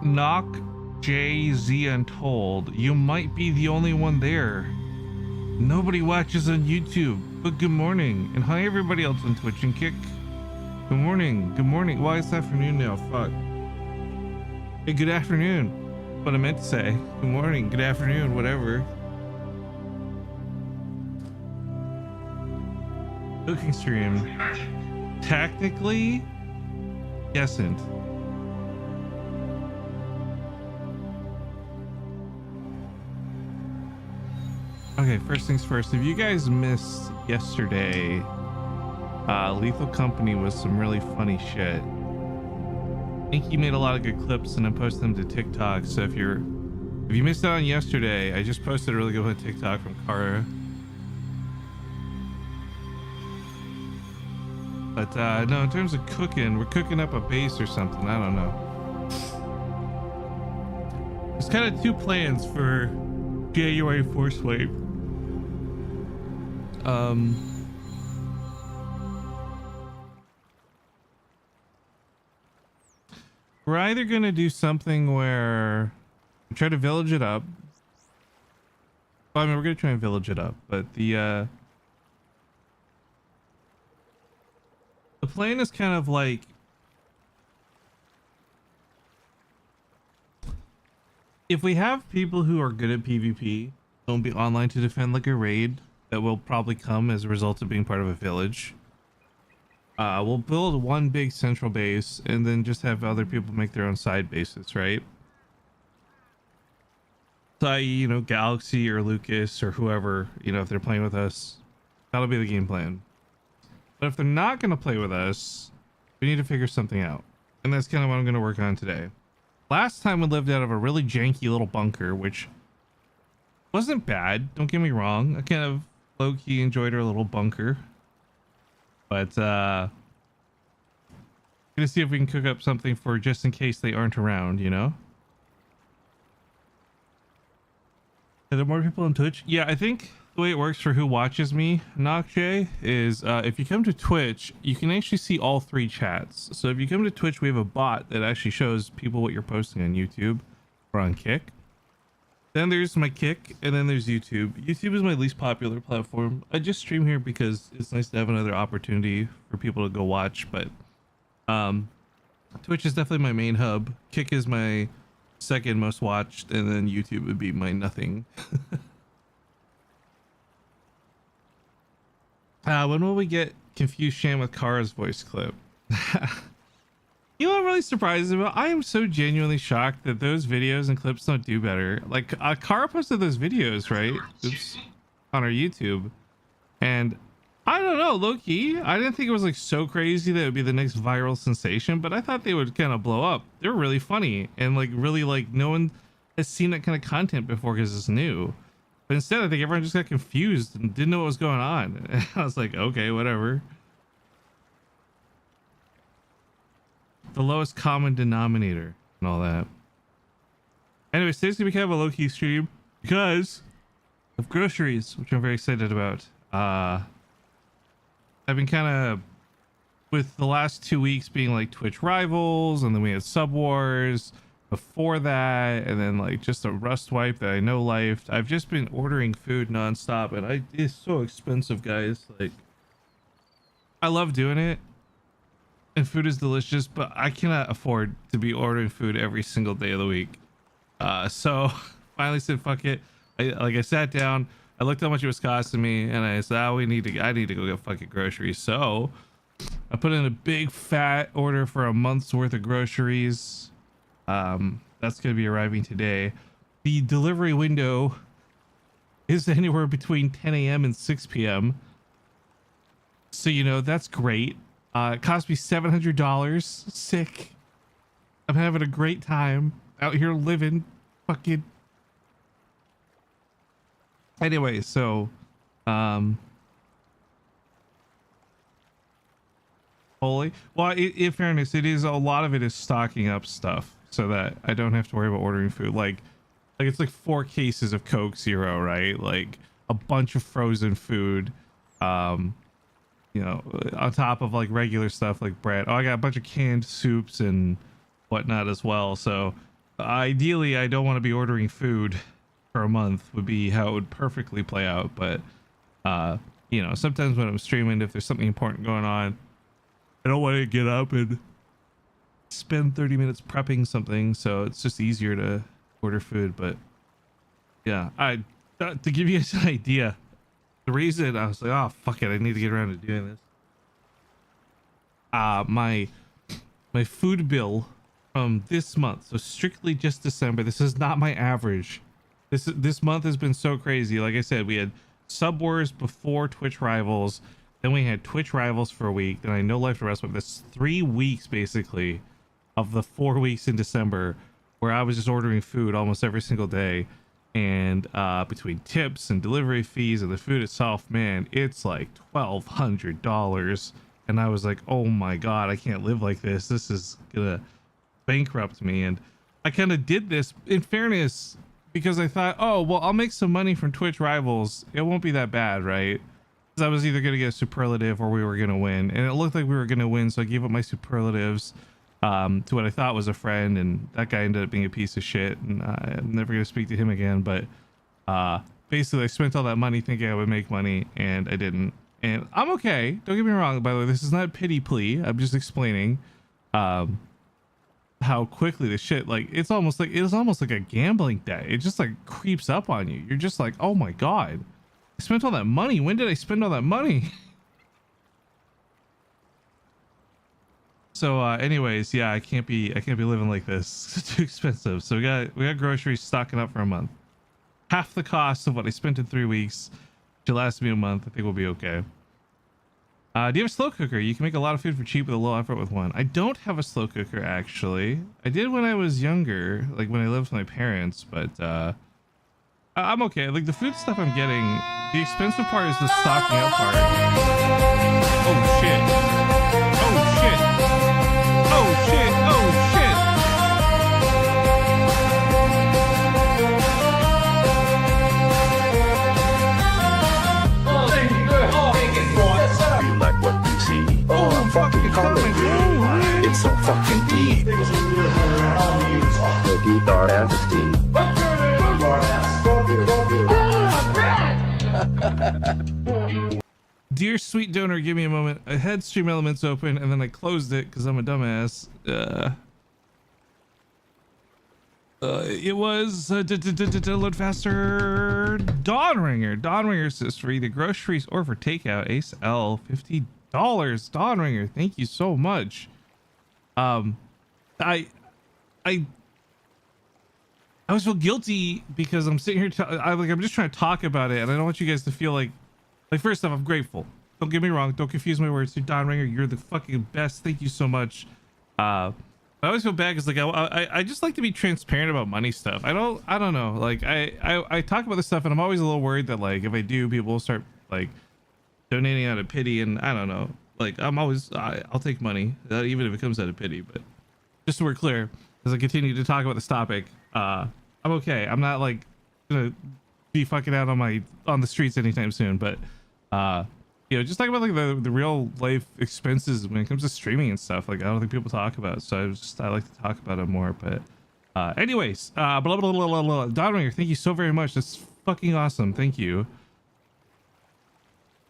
Knock JZ Untold. You might be the only one there. Nobody watches on YouTube, but good morning. And hi everybody else on Twitch and Kick. Good morning. Good morning. Well, it's afternoon now. Fuck. Hey, good afternoon. What I meant to say. Good morning. Good afternoon. Whatever. Cooking stream. Technically, yesn't. Okay, first things first. If you guys missed yesterday, Lethal Company was some really funny shit. I think he made a lot of good clips and I posted them to TikTok. So if you missed out on yesterday, I just posted a really good one on TikTok from Kara. But no, in terms of cooking, we're cooking up a base or something. I don't know. There's kind of two plans for January 4th wave. We're either gonna do something where we try to village it up. Well, I mean, we're gonna try and village it up, but the plan is kind of like if we have people who are good at PvP, don't be online to defend like a raid that will probably come as a result of being part of a village. We'll build one big central base and then just have other people make their own side bases, right? So, you know, Galaxy or Lucas or whoever, you know, if they're playing with us, that'll be the game plan. But if they're not going to play with us, we need to figure something out. And that's kind of what I'm going to work on today. Last time we lived out of a really janky little bunker, which wasn't bad. Don't get me wrong. I kind of low-key enjoyed our little bunker. But gonna see if we can cook up something for just in case they aren't around, you know? Are there more people on Twitch? Yeah, I think the way it works for who watches me, Nocjay, is if you come to Twitch, you can actually see all three chats. So if you come to Twitch, we have a bot that actually shows people what you're posting on YouTube or on Kick. Then there's my Kick, and then there's YouTube. YouTube is my least popular platform. I just stream here because it's nice to have another opportunity for people to go watch, but Twitch is definitely my main hub. Kick is my second most watched, and then YouTube would be my nothing. When will we get Confused Sham with Kara's voice clip? You know what I'm really surprised about? I am so genuinely shocked that those videos and clips don't do better. Like, Kara posted those videos, right? Oops. On our YouTube. And I don't know, low-key, I didn't think it was like so crazy that it would be the next viral sensation, but I thought they would kind of blow up. They're really funny and like really like no one has seen that kind of content before because it's new. But instead, I think everyone just got confused and didn't know what was going on. And I was like, okay, whatever. The lowest common denominator and all that. Anyway, today's gonna be kind of a low-key stream because of groceries, which I'm very excited about. I've been kind of with the last 2 weeks being like Twitch Rivals, and then we had Sub Wars before that, and then like just a Rust wipe that I know lifed. I've just been ordering food nonstop, and it's so expensive, guys. Like, I love doing it. And food is delicious, but I cannot afford to be ordering food every single day of the week. So finally said, fuck it. I sat down, I looked how much it was costing me, and I said, I need to go get fucking groceries. So I put in a big fat order for a month's worth of groceries. That's going to be arriving today. The delivery window is anywhere between 10 a.m. and 6 p.m. So, you know, that's great. It cost me $700. Sick. I'm having a great time out here living. Fucking. Anyway, so holy. Well, in fairness, it is a lot of it is stocking up stuff so that I don't have to worry about ordering food. Like it's like 4 cases of Coke Zero, right? Like a bunch of frozen food. You know, on top of like regular stuff like bread. Oh, I got a bunch of canned soups and whatnot as well. So ideally I don't want to be ordering food for a month would be how it would perfectly play out. But you know, sometimes when I'm streaming, if there's something important going on, I don't want to get up and spend 30 minutes prepping something, so it's just easier to order food. But yeah, to give you guys an idea, the reason I was like, oh fuck it, I need to get around to doing this, my food bill from this month, so strictly just December, this is not my average, this month has been so crazy. Like I said, we had Sub Wars before Twitch Rivals, then we had Twitch Rivals for a week, then I No Life to Rest, but this 3 weeks basically of the 4 weeks in December where I was just ordering food almost every single day. And between tips and delivery fees and the food itself, man, it's like $1,200. And I was like, oh my God, I can't live like this. This is gonna bankrupt me. And I kind of did this in fairness because I thought, oh, well, I'll make some money from Twitch Rivals. It won't be that bad, right? Because I was either going to get a superlative or we were going to win. And it looked like we were going to win, so I gave up my superlatives to what I thought was a friend, and that guy ended up being a piece of shit, and I'm never going to speak to him again. But basically I spent all that money thinking I would make money, and I didn't. And I'm okay, don't get me wrong, by the way, this is not a pity plea, I'm just explaining how quickly the shit, like, it's almost like a gambling debt. It just like creeps up on you. You're just like, oh my God, I spent all that money. When did I spend all that money? So anyways, yeah, I can't be living like this. It's too expensive. So we got groceries stocking up for a month. Half the cost of what I spent in 3 weeks should last me a month. I think we'll be okay. Do you have a slow cooker? You can make a lot of food for cheap with a low effort with one. I don't have a slow cooker, actually. I did when I was younger, like when I lived with my parents, but I'm okay. Like the food stuff I'm getting, the expensive part is the stocking up part. Oh shit. Oh shit. Oh shit. Oh shit. You like what you see? Oh, I'm fucking coming. It's so fucking deep. The guitar majesty. Dear sweet donor, give me a moment. I had Stream Elements open and then I closed it because I'm a dumbass. It was load faster. Dawnringer says for either groceries or for takeout. Ace L, $50. Dawnringer, thank you so much. I always feel guilty because I'm sitting here. I'm just trying to talk about it, and I don't want you guys to feel like first off, I'm grateful. Don't get me wrong. Don't confuse my words. Dawnringer, you're the fucking best. Thank you so much. I always feel bad because like I just like to be transparent about money stuff. I don't know. Like I talk about this stuff, and I'm always a little worried that like if I do, people will start like donating out of pity, and I don't know. Like I'll take money, even if it comes out of pity. But just so we're clear, as I continue to talk about this topic, I'm okay. I'm not like gonna be fucking out on the streets anytime soon. But you know, just talk about like the real life expenses when it comes to streaming and stuff. Like I don't think people talk about it, so I like to talk about it more. But anyways, blah blah blah blah blah. Dawnringer, thank you so very much. That's fucking awesome. Thank you.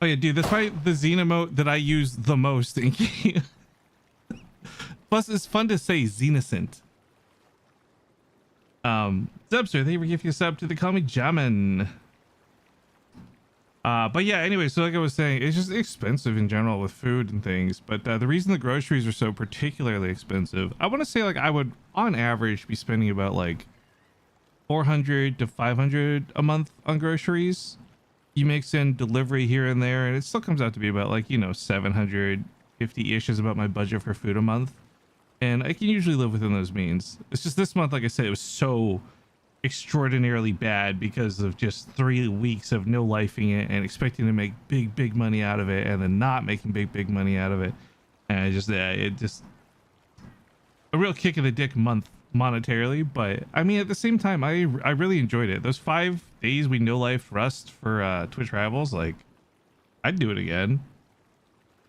Oh yeah, dude, that's probably the Xen emote that I use the most in game. Plus, it's fun to say Xenocent. Zubster, thank you for gifting a sub to the Call Me Jamin. But yeah, anyway, so like I was saying, it's just expensive in general with food and things. But the reason the groceries are so particularly expensive, I want to say like I would on average be spending about like 400 to 500 a month on groceries. You mix in delivery here and there, and it still comes out to be about like, you know, 750-ish is about my budget for food a month. And I can usually live within those means. It's just this month, like I said, it was so extraordinarily bad because of just 3 weeks of no lifing it and expecting to make big money out of it, and then not making big money out of it. And it just a real kick in the dick month monetarily. But I mean, at the same time, I really enjoyed it. Those 5 days we no life rust for Twitch Rivals, like I'd do it again.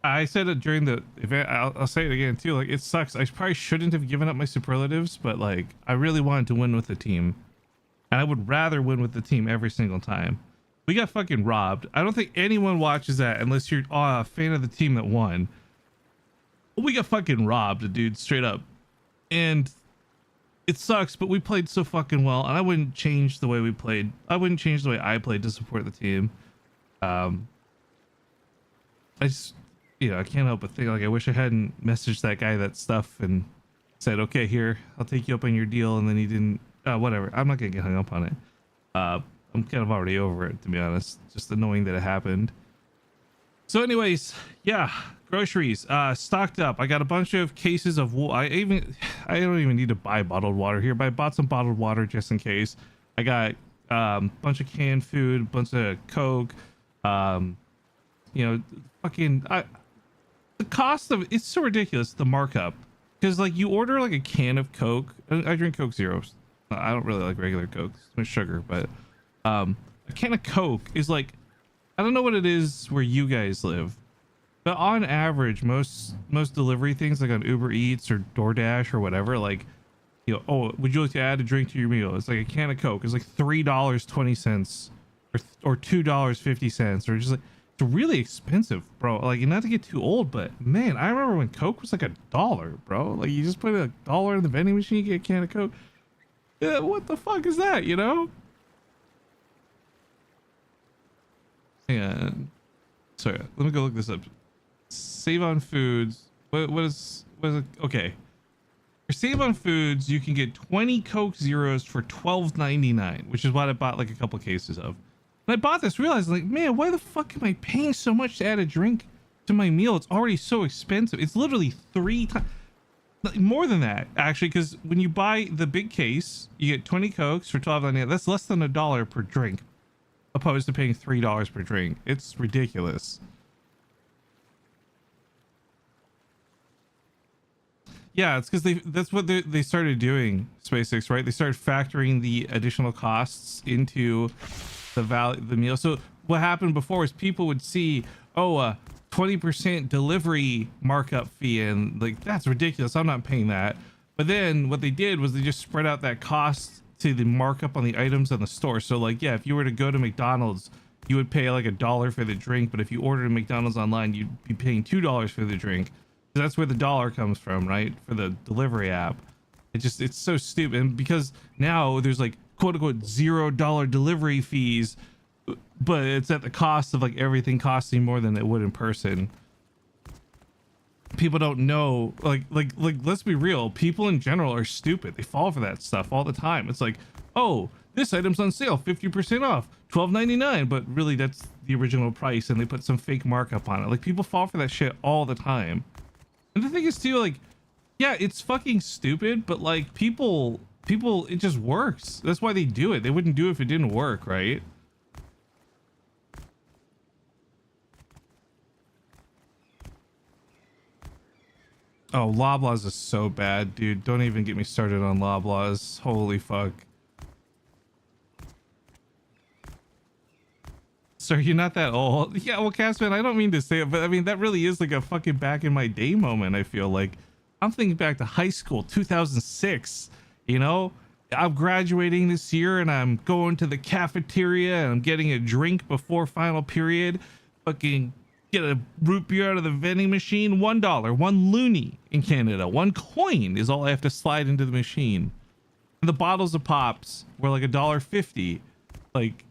I said it during the event. I'll say it again too. Like, it sucks. I probably shouldn't have given up my superlatives, but like, I really wanted to win with the team, and I would rather win with the team every single time. We got fucking robbed. I don't think anyone watches that unless you're a fan of the team that won. We got fucking robbed, dude, straight up. And it sucks, but we played so fucking well, and I wouldn't change the way we played. I wouldn't change the way I played to support the team. I just, I can't help but think, like, I wish I hadn't messaged that guy that stuff and said, okay, here, I'll take you up on your deal, and then he didn't. Whatever. I'm not gonna get hung up on it. I'm kind of already over it, to be honest. Just annoying that it happened. So anyways, yeah, groceries, stocked up. I got a bunch of cases of I don't even need to buy bottled water here, but I bought some bottled water just in case. I got a bunch of canned food, bunch of Coke, fucking the cost of it's so ridiculous, the markup. Because like you order like a can of Coke. I drink Coke Zeros. I don't really like regular Coke. It's with sugar, but a can of Coke is like, I don't know what it is where you guys live, but on average, most delivery things like on Uber Eats or DoorDash or whatever, like, oh, would you like to add a drink to your meal? It's like a can of Coke. It's like $3.20 or $2.50, or just like, it's really expensive, bro. Like, not to get too old, but man, I remember when Coke was like $1, bro. Like, you just put $1 in the vending machine, you get a can of Coke. Yeah, what the fuck is that, Yeah. Sorry, let me go look this up. Save on Foods. What is it? Okay. For Save on Foods, you can get 20 Coke Zeros for $12.99, which is what I bought like a couple cases of. And I bought this, realized like, man, why the fuck am I paying so much to add a drink to my meal? It's already so expensive. It's literally 3 times more than that, actually, because when you buy the big case, you get 20 Cokes for $12.99. That's less than $1 per drink, opposed to paying $3 per drink. It's ridiculous. Yeah, it's because that's what they started doing, SpaceX, right? They started factoring the additional costs into the meal. So what happened before is people would see, 20% delivery markup fee, and like, that's ridiculous, I'm not paying that. But then what they did was they just spread out that cost to the markup on the items in the store. So like, yeah, if you were to go to McDonald's, you would pay like $1 for the drink, but if you ordered at McDonald's online, you'd be paying $2 for the drink. So that's where the dollar comes from, right? For the delivery app. It's so stupid. And because now there's like quote unquote $0 delivery fees, but it's at the cost of like everything costing more than it would in person. People don't know, like let's be real, people in general are stupid. They fall for that stuff all the time. It's like, oh, this item's on sale, 50% off, $12.99, but really that's the original price, and they put some fake markup on it. Like, people fall for that shit all the time. And the thing is too, like, yeah, it's fucking stupid, but like people, it just works. That's why they do it. They wouldn't do it if it didn't work, right? Oh, Loblaws is so bad, dude. Don't even get me started on Loblaws. Holy fuck. Sir, you're not that old. Yeah, well, Casman, I don't mean to say it, but I mean, that really is like a fucking back in my day moment, I feel like. I'm thinking back to high school, 2006, I'm graduating this year and I'm going to the cafeteria and I'm getting a drink before final period. Fucking get a root beer out of the vending machine. $1, 1 loonie in Canada. 1 coin is all I have to slide into the machine. And the bottles of pops were like $1.50. Like,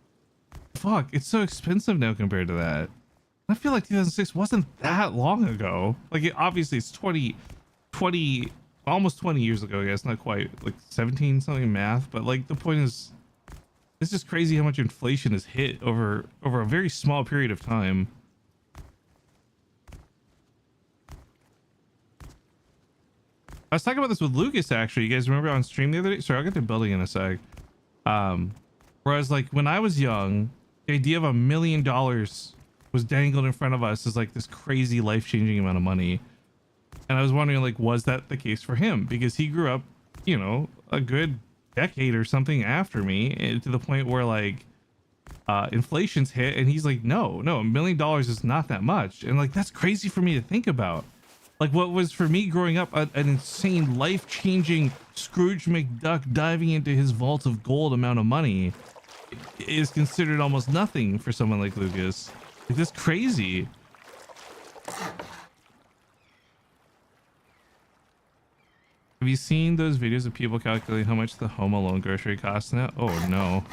fuck, it's so expensive now compared to that. I feel like 2006 wasn't that long ago. Like, obviously it's 20, almost 20 years ago, I guess. Not quite, like 17 something in math, but like the point is, it's just crazy how much inflation has hit over a very small period of time. I was talking about this with Lucas, actually. You guys remember on stream the other day? Sorry, I'll get to building in a sec. Whereas like when I was young, the idea of $1 million was dangled in front of us as like this crazy life-changing amount of money. And I was wondering, like, was that the case for him? Because he grew up, a good decade or something after me, to the point where like inflation's hit, and he's like, no, $1 million is not that much. And like, that's crazy for me to think about. Like, what was for me growing up an insane, life-changing Scrooge McDuck diving into his vault of gold amount of money is considered almost nothing for someone like Lucas. Like, that's crazy. Have you seen those videos of people calculating how much the Home Alone grocery costs now? Oh no.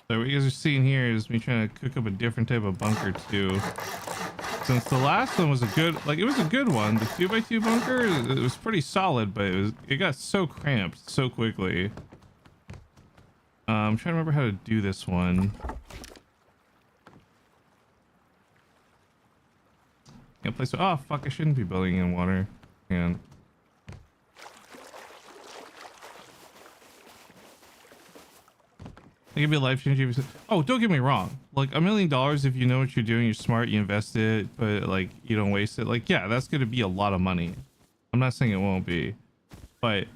So what you guys are seeing here is me trying to cook up a different type of bunker too. Since the last one was a good, like, it was a good one. The 2x2 bunker, it was pretty solid, but it got so cramped so quickly. I'm trying to remember how to do this one. Can't place. Oh fuck! I shouldn't be building in water. And it could be life changing. Oh, don't get me wrong. Like $1 million, if you know what you're doing, you're smart, you invest it, but like you don't waste it. Like, yeah, that's going to be a lot of money. I'm not saying it won't be, but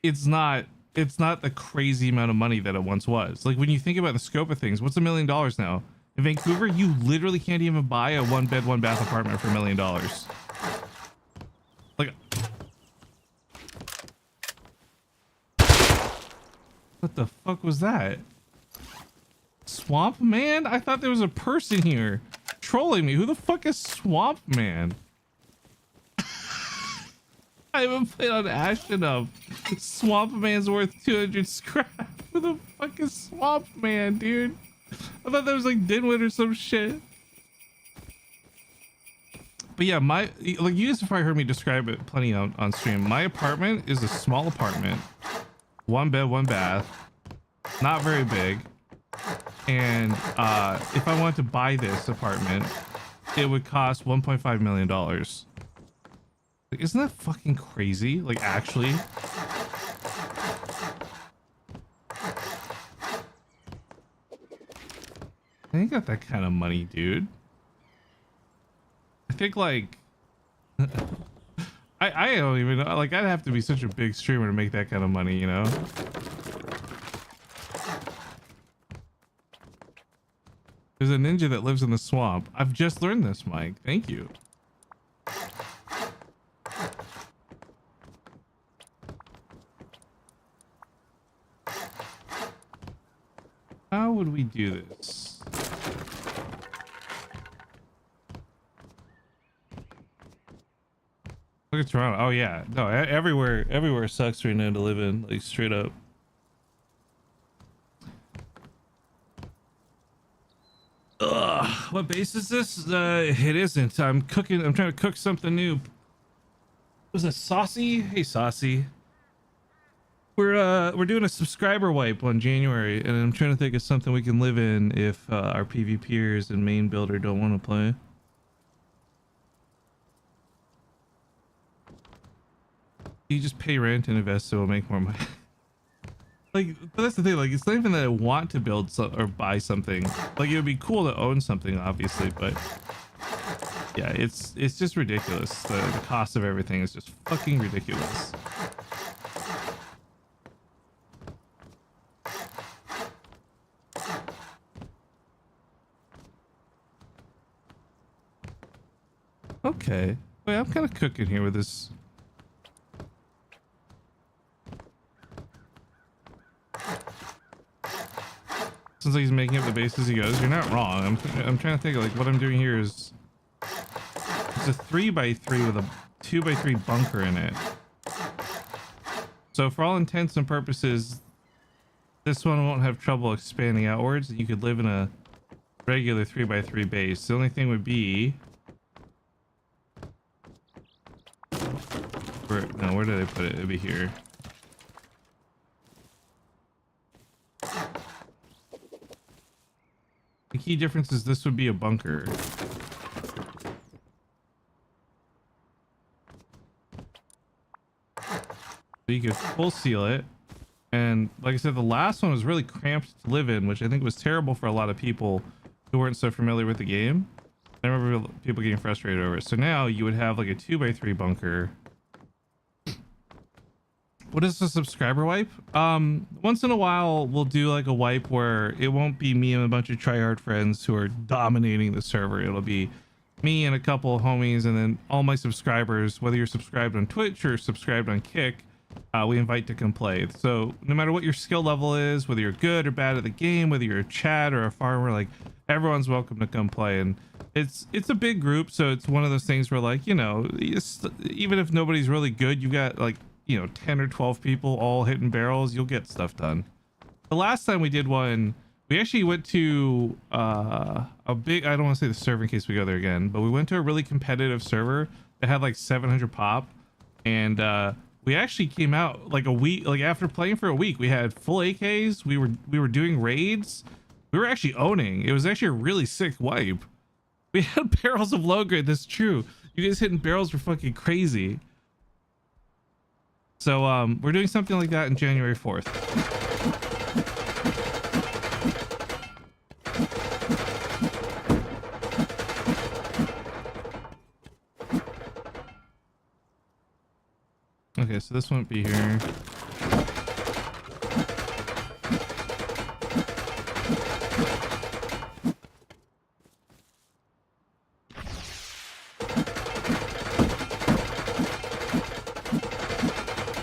it's not the crazy amount of money that it once was. Like when you think about the scope of things, what's $1 million now? In Vancouver, you literally can't even buy a 1-bed, 1-bath apartment for $1 million. Like, what the fuck was that? Swamp Man? I thought there was a person here trolling me. Who the fuck is Swamp Man? I haven't played on Ash enough. Swamp Man's worth 200 scrap. Who the fuck is Swamp Man, dude? I thought that was like Dinwood or some shit. But yeah, like you guys have probably heard me describe it plenty on stream. My apartment is a small apartment. 1 bed, 1 bath. Not very big. And if I wanted to buy this apartment, it would cost $1.5 million. Like, isn't that fucking crazy? Like, actually? I ain't got that kind of money, dude. I think, like... I don't even know. Like, I'd have to be such a big streamer to make that kind of money, you know? There's a ninja that lives in the swamp. I've just learned this, Mike. Thank you. How would we do this? Look at Toronto. Oh yeah. No, everywhere sucks right now to live in, like straight up. Ugh, what base is this? It isn't. I'm trying to cook something new. Was it Saucy? Hey Saucy. We're doing a subscriber wipe on January, and I'm trying to think of something we can live in if our PvPers and main builder don't want to play. You just pay rent and invest, so we'll make more money. Like, but that's the thing. Like, it's not even that I want to build or buy something. Like, it would be cool to own something, obviously, but yeah, it's just ridiculous. The cost of everything is just fucking ridiculous. Okay. Wait, I'm kind of cooking here with this. Sounds like he's making up the base as he goes. You're not wrong. I'm trying to think, like, what I'm doing here is it's a 3x3 with a 2x3 bunker in it. So for all intents and purposes, this one won't have trouble expanding outwards. You could live in a regular 3x3 base. The only thing would be where did I put it? It'd be here. The key difference is this would be a bunker. So you could full seal it, And like I said, the last one was really cramped to live in, which I think was terrible for a lot of people who weren't so familiar with the game. I remember people getting frustrated over it. So now you would have like a 2x3 bunker. What is the subscriber wipe? Once in a while we'll do like a wipe where it won't be me and a bunch of tryhard friends who are dominating the server. It'll be me and a couple of homies, and then all my subscribers, whether you're subscribed on Twitch or subscribed on Kick, we invite to come play. So no matter what your skill level is, whether you're good or bad at the game, whether you're a Chad or a farmer, like everyone's welcome to come play. And it's a big group, so it's one of those things where, like, you know, even if nobody's really good, you got like, you know, 10 or 12 people all hitting barrels, you'll get stuff done. The last time we did one, we actually went to a big, I don't want to say the server in case we go there again, but we went to a really competitive server that had like 700 pop, and we actually came out like a week, like after playing for a week, we had full AKs, we were doing raids, we were actually owning. It was actually a really sick wipe. We had barrels of low grade, that's true. You guys hitting barrels were fucking crazy. So we're doing something like that in January 4th. Okay, so this won't be here.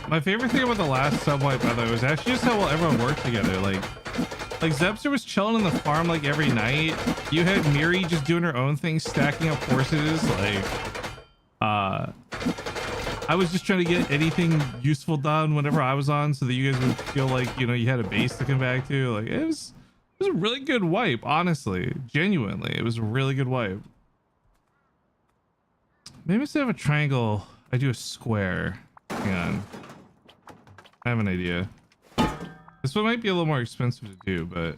My favorite thing about the last subwipe, by the way, was actually just how well everyone worked together. Like Zepster was chilling in the farm like every night. You had Miri just doing her own thing, stacking up horses. Like, I was just trying to get anything useful done whenever I was on, so that you guys would feel like, you know, you had a base to come back to. Like, it was a really good wipe, honestly, genuinely. It was a really good wipe. Maybe instead of a triangle, I do a square. Hang on. I have an idea. This one might be a little more expensive to do, but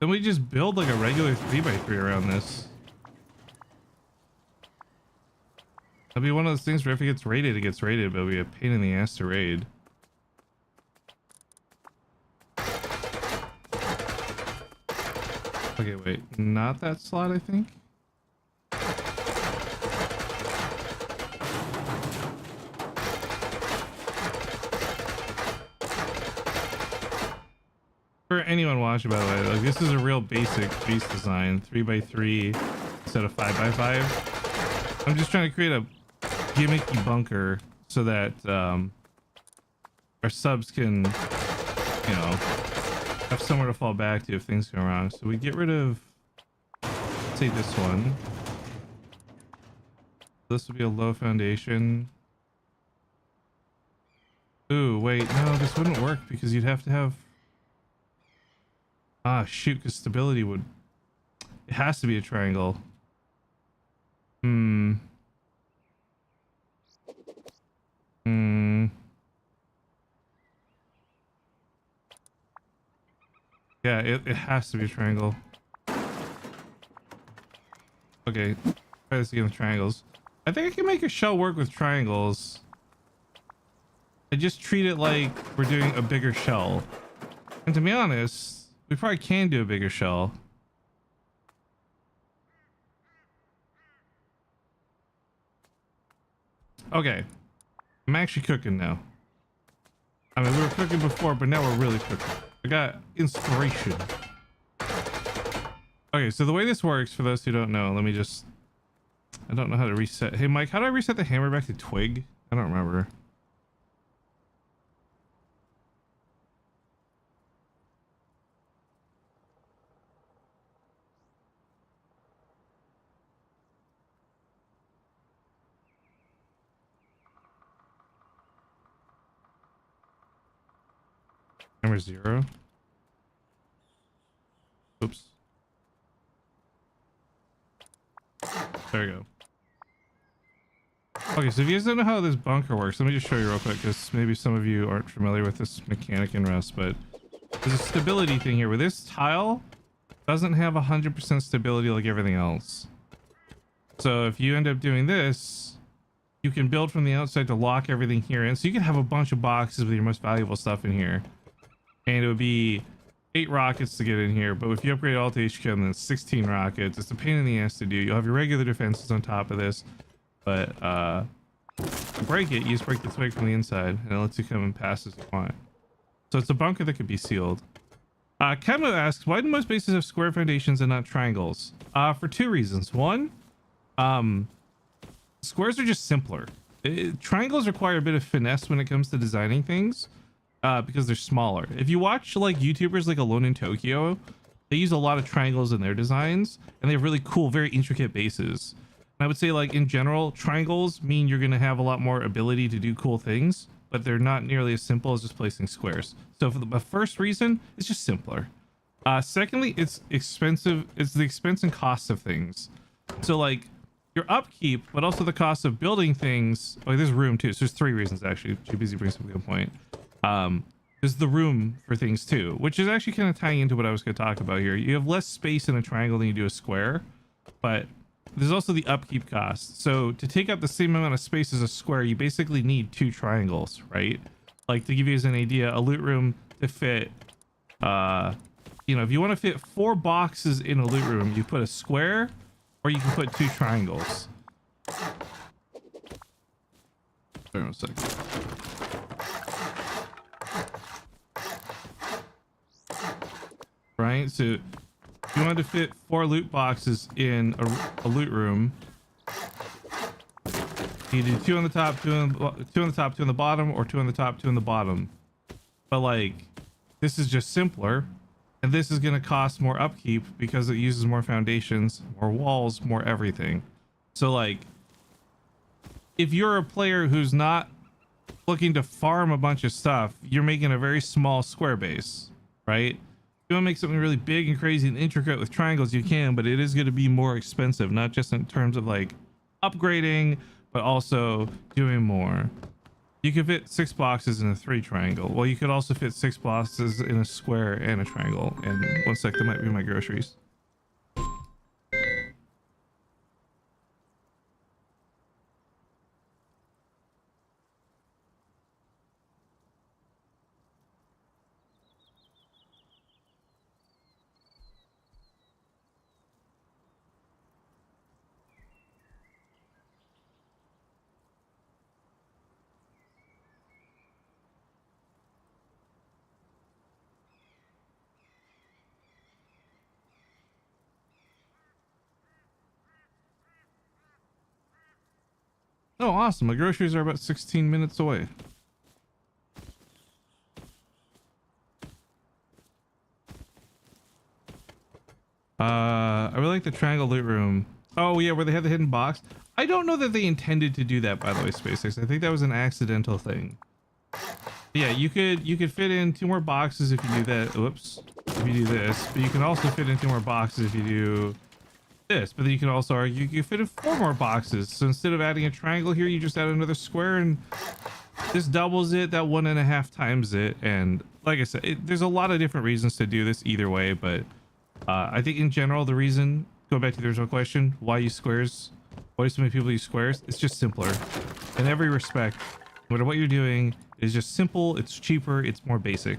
then we just build like a regular 3x3 around this. That'll be one of those things where if it gets raided, it gets raided, but it'll be a pain in the ass to raid. Okay, wait, not that slot, I think. For anyone watching, by the way, like, this is a real basic base design, 3x3 instead of 5x5. I'm just trying to create a gimmicky bunker so that our subs can, you know, have somewhere to fall back to if things go wrong. So we get rid of, let's say, this one. This will be a low foundation. Ooh, wait, no, this wouldn't work because you'd have to have, ah, shoot, because stability would, it has to be a triangle. Yeah, it has to be a triangle. Okay, try this again with triangles. I think I can make a shell work with triangles. I just treat it like we're doing a bigger shell. And to be honest, we probably can do a bigger shell. Okay, I'm actually cooking now. I mean, we were cooking before, but now we're really cooking. I got inspiration. Okay, so the way this works, for those who don't know, let me just, I don't know how to reset. Hey Mike, how do I reset the hammer back to twig? I don't remember. Hammer 0. Oops. There we go. Okay, so if you guys don't know how this bunker works, let me just show you real quick, because maybe some of you aren't familiar with this mechanic in Rust, but there's a stability thing here where this tile doesn't have 100% stability like everything else. So if you end up doing this, you can build from the outside to lock everything here in. So you can have a bunch of boxes with your most valuable stuff in here. And it would be 8 rockets to get in here. But if you upgrade all to HQ, then it's 16 rockets. It's a pain in the ass to do. You'll have your regular defenses on top of this. But to break it, you just break the twig from the inside. And it lets you come and pass as you want. So it's a bunker that could be sealed. Kemo asks, why do most bases have square foundations and not triangles? For 2 reasons. One, squares are just simpler. Triangles require a bit of finesse when it comes to designing things because they're smaller. If you watch like YouTubers like Alone in Tokyo, they use a lot of triangles in their designs and they have really cool, very intricate bases. And I would say like in general, triangles mean you're going to have a lot more ability to do cool things, but they're not nearly as simple as just placing squares. So for the first reason, it's just simpler. Secondly, it's expensive. It's the expense and cost of things. So like your upkeep, but also the cost of building things. Oh, there's room too. So there's 3 reasons actually. GBZ brings up a good point. There's the room for things too, which is actually kind of tying into what I was going to talk about here. You have less space in a triangle than you do a square, but there's also the upkeep cost. So to take up the same amount of space as a square, you basically need 2 triangles, right? Like to give you as an idea, a loot room to fit, you know, if you want to fit 4 boxes in a loot room, you put a square or you can put 2 triangles. Sorry, 1 second. Right, so if you want to fit 4 loot boxes in a loot room, you do 2 on the top, 2 on the top, 2 on the bottom, or 2 on the top, 2 on the bottom. But like, this is just simpler, and this is going to cost more upkeep because it uses more foundations, more walls, more everything. So like, if you're a player who's not looking to farm a bunch of stuff, you're making a very small square base, right? If you want to make something really big and crazy and intricate with triangles, you can, but it is going to be more expensive, not just in terms of like upgrading, but also doing more. You could fit 6 boxes in a 3 triangle. Well, you could also fit 6 boxes in a square and a triangle. And 1 sec, that might be my groceries. Oh, awesome. My groceries are about 16 minutes away. I really like the triangle loot room. Oh yeah, where they have the hidden box. I don't know that they intended to do that, by the way, SpaceX. I think that was an accidental thing. Yeah, you could fit in 2 more boxes if you do that. Whoops. If you do this, but you can also fit in 2 more boxes if you do this. But then you can also argue you can fit in 4 more boxes. So instead of adding a triangle here, you just add another square, and this doubles it. That 1.5 times it. And like I said, there's a lot of different reasons to do this either way. But I think in general, the reason, go back to the original question, why use squares? Why do so many people use squares? It's just simpler in every respect. No matter what you're doing, it's just simple. It's cheaper. It's more basic.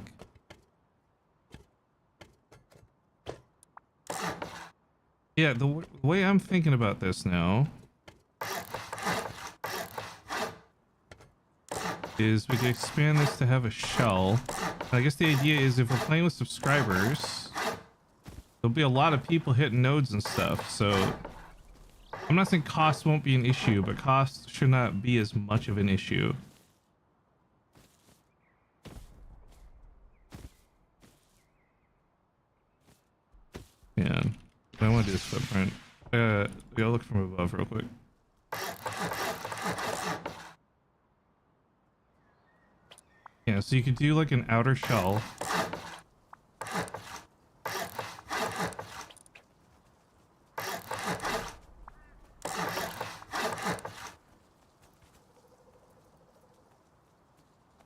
Yeah, the way I'm thinking about this now is we can expand this to have a shell. I guess the idea is if we're playing with subscribers, there'll be a lot of people hitting nodes and stuff. So I'm not saying cost won't be an issue, but cost should not be as much of an issue. Yeah. I want to do this footprint. We gotta look from above real quick. Yeah, so you could do like an outer shell.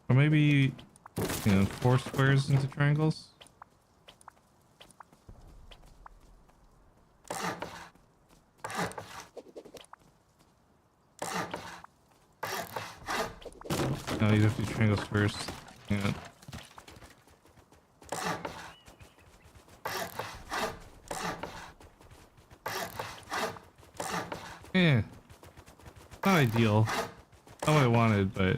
Or maybe, 4 squares into triangles. No, you have to do triangles first. Yeah. Yeah. Not ideal. Not what I wanted, but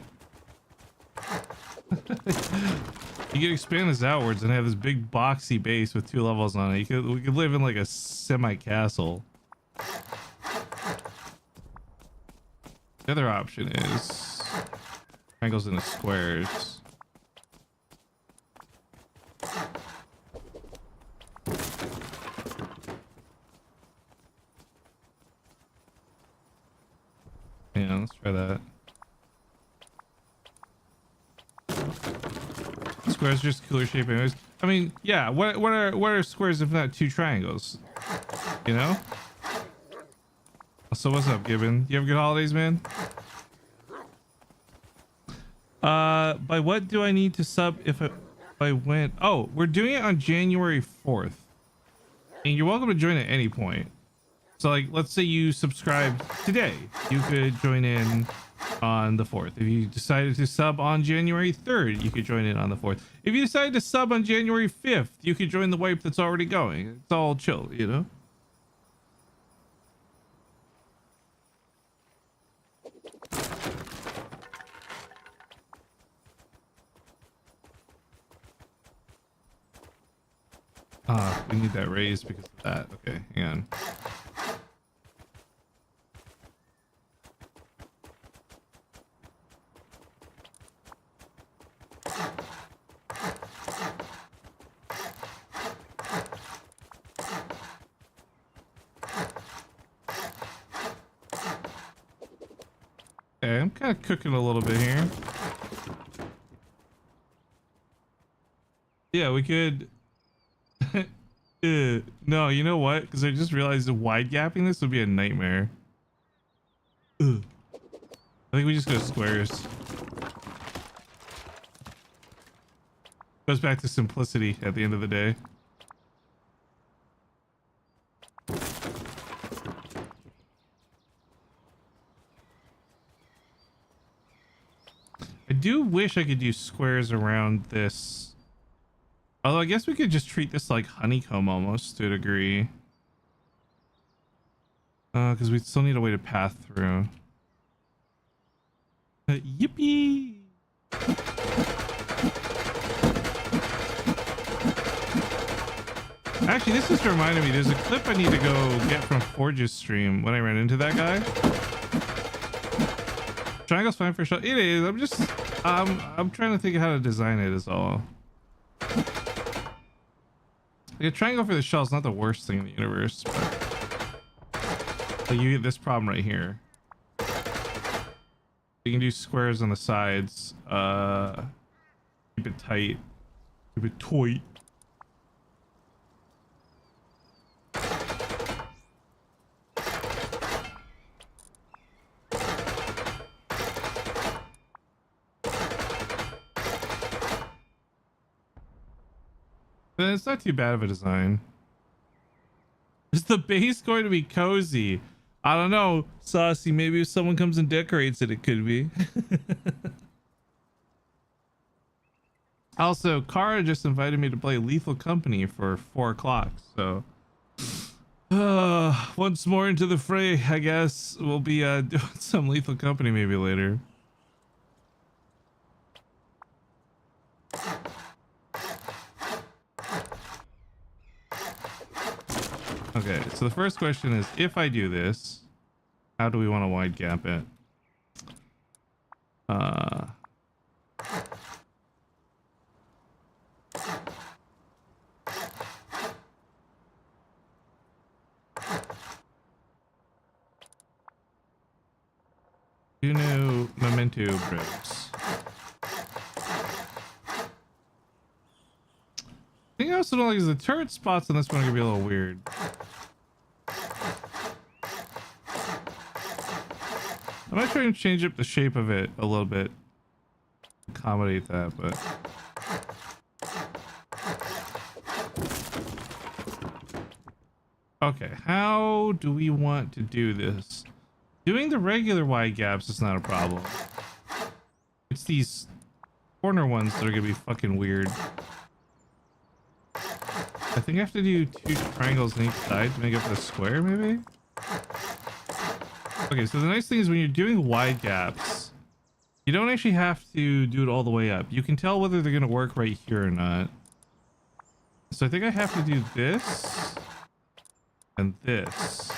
you can expand this outwards and have this big boxy base with 2 levels on it. We could live in like a semi-castle. The other option is triangles into squares. Yeah, let's try that. Squares are just cooler shape anyways. I mean, yeah, what are squares if not 2 triangles? You know? So what's up, Gibbon? You have good holidays, man? By what do I need to sub if I went? Oh, we're doing it on January 4th. And you're welcome to join at any point. So like, let's say you subscribed today, you could join in on the 4th. If you decided to sub on January 3rd, you could join in on the 4th. If you decided to sub on January 5th, you could join the wipe that's already going. It's all chill, you know? We need that raised because of that. Okay, hang on. Okay, I'm kind of cooking a little bit here. Yeah, we could. No, you know what? Because I just realized the wide gapping this would be a nightmare. Ugh. I think we just go squares. Goes back to simplicity at the end of the day. I do wish I could do squares around this. Although I guess we could just treat this like honeycomb almost to a degree. Because we still need a way to pass through. Yippee! Actually, this just reminded me, there's a clip I need to go get from Forge's stream when I ran into that guy. Triangle's fine for shell. It is. I'm just, I'm trying to think of how to design it is all. Like a triangle for the shell is not the worst thing in the universe, but you get this problem right here. You can do squares on the sides. Keep it tight. Keep it tight. It's not too bad of a design. Is the base going to be cozy? I don't know, Saucy. Maybe if someone comes and decorates it, it could be. Also, Kara just invited me to play Lethal Company for 4 o'clock. So, once more into the fray, I guess we'll be doing some Lethal Company maybe later. Okay, so the first question is, if I do this, how do we want to wide gap it? Juno Memento Bros. I think I also don't like is the turret spots on this one are gonna be a little weird. I might try and change up the shape of it a little bit, accommodate that, but okay, how do we want to do this? Doing the regular wide gaps is not a problem. It's these corner ones that are gonna be fucking weird. I think I have to do 2 triangles on each side to make up the square, maybe? Okay, so the nice thing is when you're doing wide gaps, you don't actually have to do it all the way up. You can tell whether they're gonna work right here or not. So I think I have to do this and this,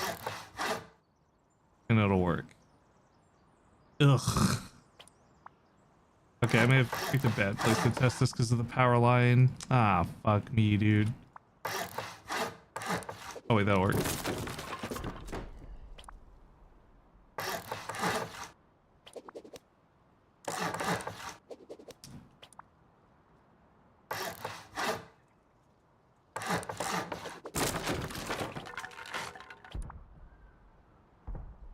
and it'll work. Ugh. Okay, I may have picked a bad place to test this because of the power line. Ah, fuck me, dude. Oh wait, that'll work.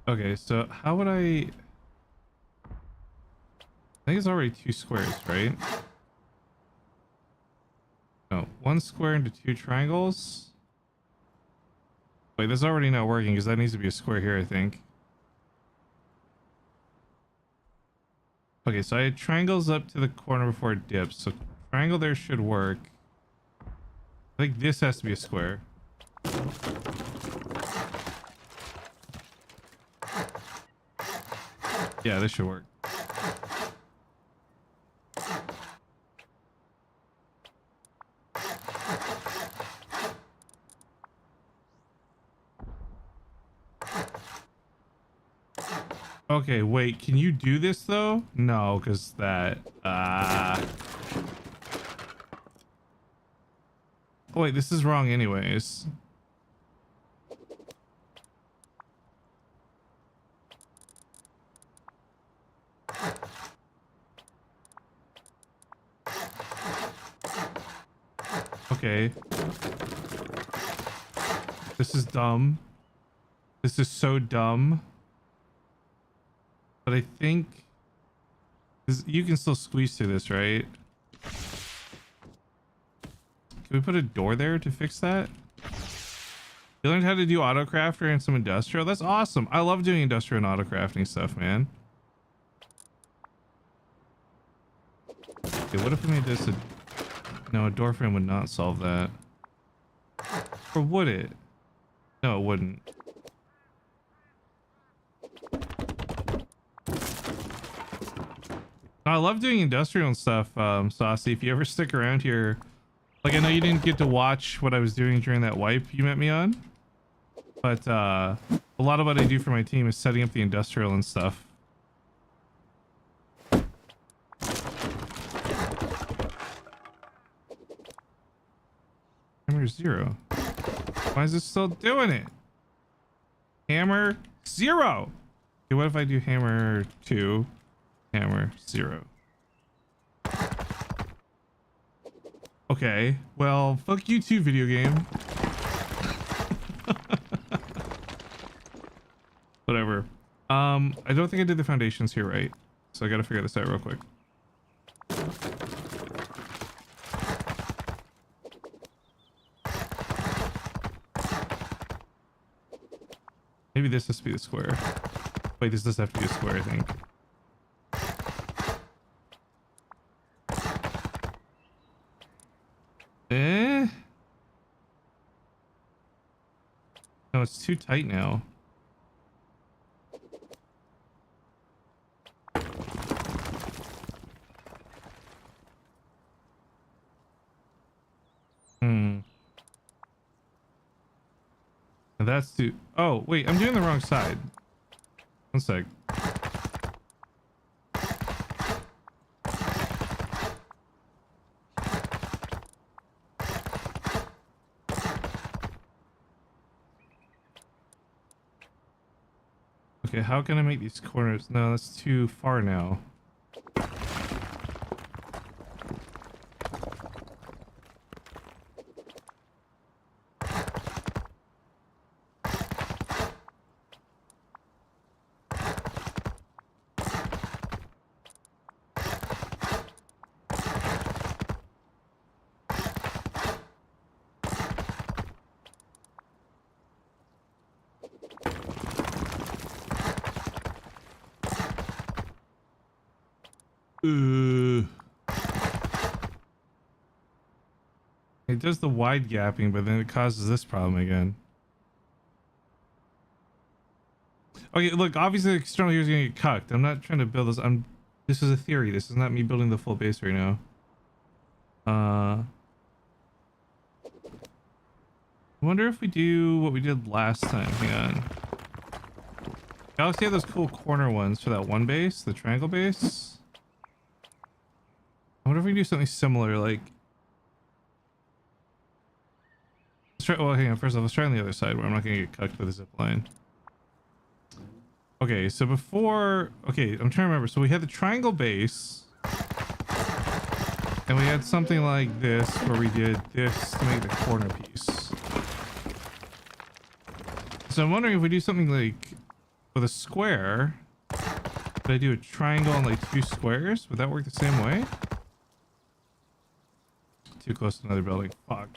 Okay, so how would I think it's already 2 squares, right? No, 1 square into 2 triangles. Wait, this is already not working because that needs to be a square here, I think. Okay, so I had triangles up to the corner before it dips, so triangle there should work. I think this has to be a square. Yeah, this should work. Okay, wait, can you do this though? No, because that, Oh wait, this is wrong anyways. Okay. This is dumb. This is so dumb. But I think you can still squeeze through this, right? Can we put a door there to fix that? You learned how to do AutoCrafter and some industrial? That's awesome. I love doing industrial and auto-crafting stuff, man. Okay, what if we made this a... No, a door frame would not solve that. Or would it? No, it wouldn't. I love doing industrial and stuff, Saucy. If you ever stick around here, like I know you didn't get to watch what I was doing during that wipe you met me on, but a lot of what I do for my team is setting up the industrial and stuff. Hammer 0. Why is it still doing it? Hammer 0. Okay, what if I do hammer 2? Hammer 0. Okay, well, fuck you too, video game. Whatever. I don't think I did the foundations here right, so I gotta figure this out real quick. Maybe this has to be the square. Wait, this does have to be a square, I think. No, it's too tight now. And that's too... Oh, wait, I'm doing the wrong side. One sec. Okay, how can I make these corners? No, that's too far now. It does the wide gapping, but then it causes this problem again. Okay, look, obviously the external here is gonna get cucked. I'm not trying to build this. This is a theory. This is not me building the full base right now. I wonder if we do what we did last time. Hang on. Galaxy had those cool corner ones for that one base, the triangle base. I wonder if we can do something similar, like... Let's try, well, hang on, first off, let's try on the other side where I'm not gonna get cucked with a zip line. Okay, so before... Okay, I'm trying to remember. So we had the triangle base. And we had something like this where we did this to make the corner piece. So I'm wondering if we do something like with a square. Could I do a triangle and like 2 squares? Would that work the same way? Too close to another building. Fuck.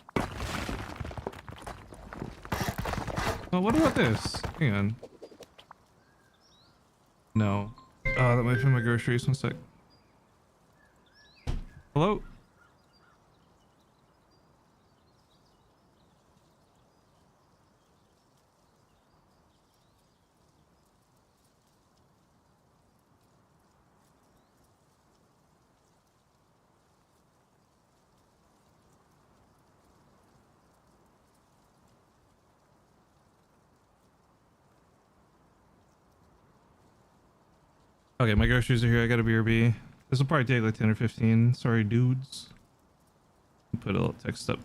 Oh, what about this? Hang on. No. Oh, that might be my groceries. One sec. Hello? Okay, my groceries are here. I got a BRB. This will probably take like 10 or 15. Sorry, dudes. Put a little text up.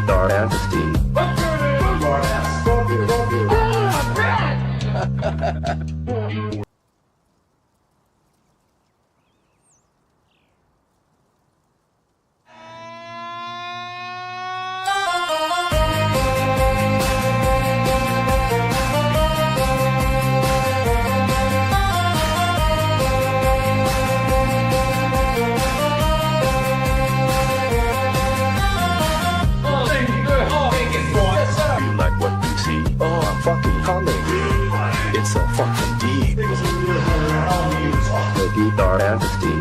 eat our majesty. You like what you see? Oh, I'm fucking coming. It's so fucking deep. They eat our majesty.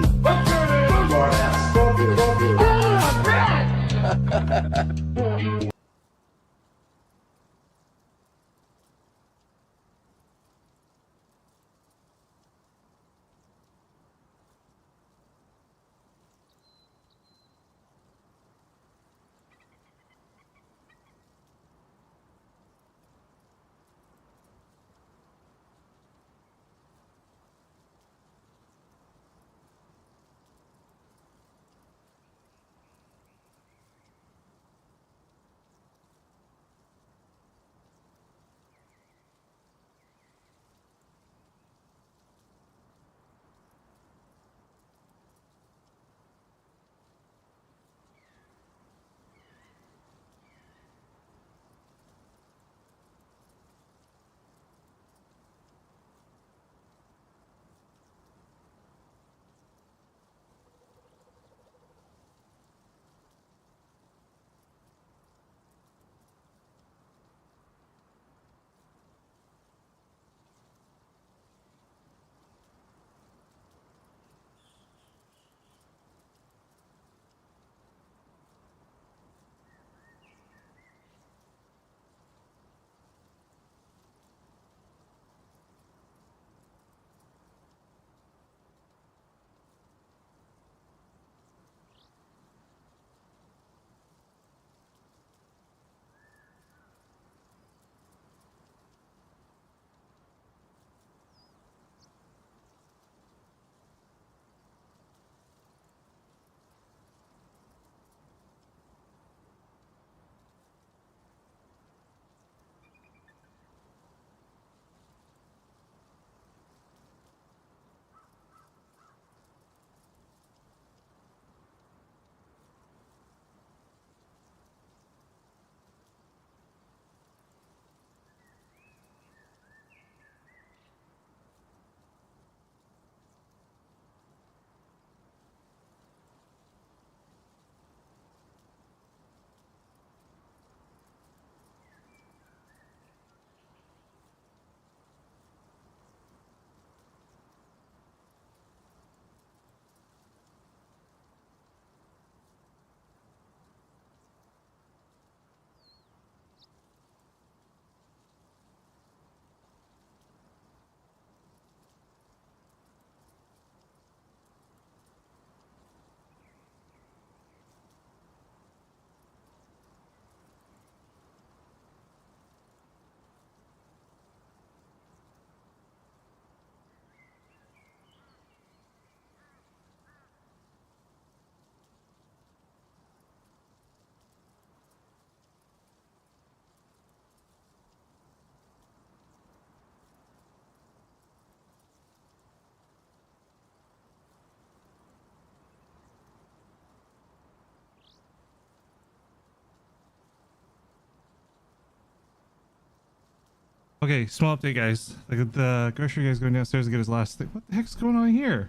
Okay, small update, guys. Like the grocery guy's going downstairs to get his last thing. What the heck's going on here?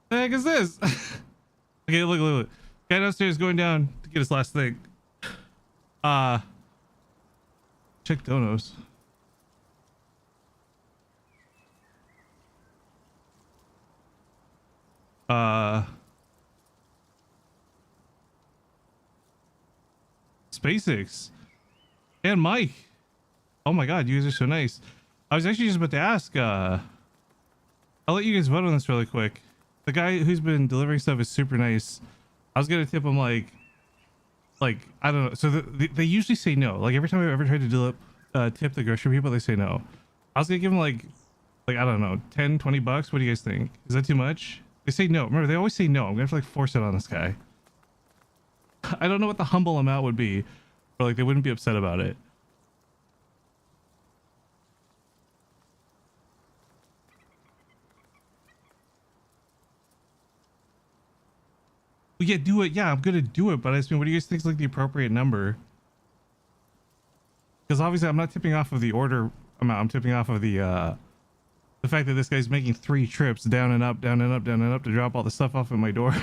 The heck is this? Okay, look. Guy downstairs going down to get his last thing. Check donos. SpaceX and Mike. Oh my god, you guys are so nice. I was actually just about to ask, I'll let you guys vote on this really quick. The guy who's been delivering stuff is super nice. I was gonna tip him like I don't know. So they usually say no. Like every time I've ever tried to tip the grocery people, they say no. I was gonna give him like I don't know, 10-20 bucks. What do you guys think? Is that too much? They say no. Remember, they always say no. I'm gonna have to like force it on this guy. I don't know what the humble amount would be, but like they wouldn't be upset about it. Well, yeah, do it. Yeah, I'm gonna do it, but I just mean, what do you guys think is like the appropriate number? Because obviously I'm not tipping off of the order amount. I'm tipping off of the fact that this guy's making 3 trips down and up, down and up, down and up to drop all the stuff off at my door.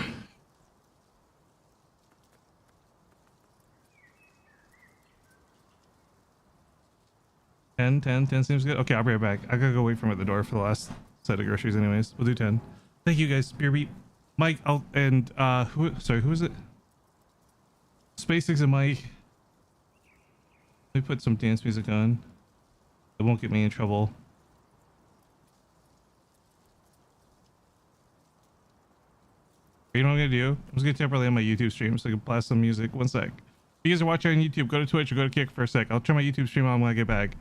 10 seems good. Okay, I'll be right back. I gotta go wait for him at the door for the last set of groceries anyways. We'll do 10. Thank you guys. Beer beat. Mike, who is it? SpaceX and Mike. Let me put some dance music on. It won't get me in trouble. You know what I'm gonna do? I'm just gonna temporarily on my YouTube stream so I can blast some music. One sec. If you guys are watching on YouTube, go to Twitch or go to Kick for a sec. I'll turn my YouTube stream on when I get back.